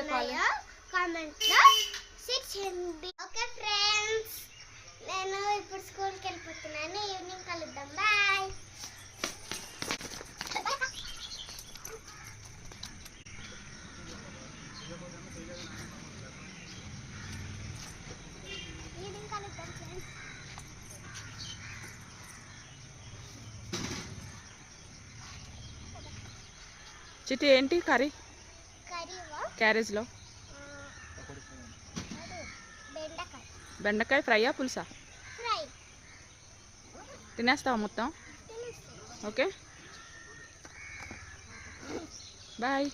ఉన్నాయో కామెంట్లో షేర్ చేయండి. ఓకే ఫ్రెండ్స్, నేను ఇప్పుడు స్కూల్కి వెళ్ళిపోతున్నాను. ఈవినింగ్ కలుద్దాం. బాయ్. ఈవినింగ్ కలుద్దాం ఫ్రెండ్స్. చిట్టి ఏంటి కర్రీ? క్యారేజ్లో బెండకాయ ఫ్రైయా పులుసా? తినేస్తావా మొత్తం? Okay bye.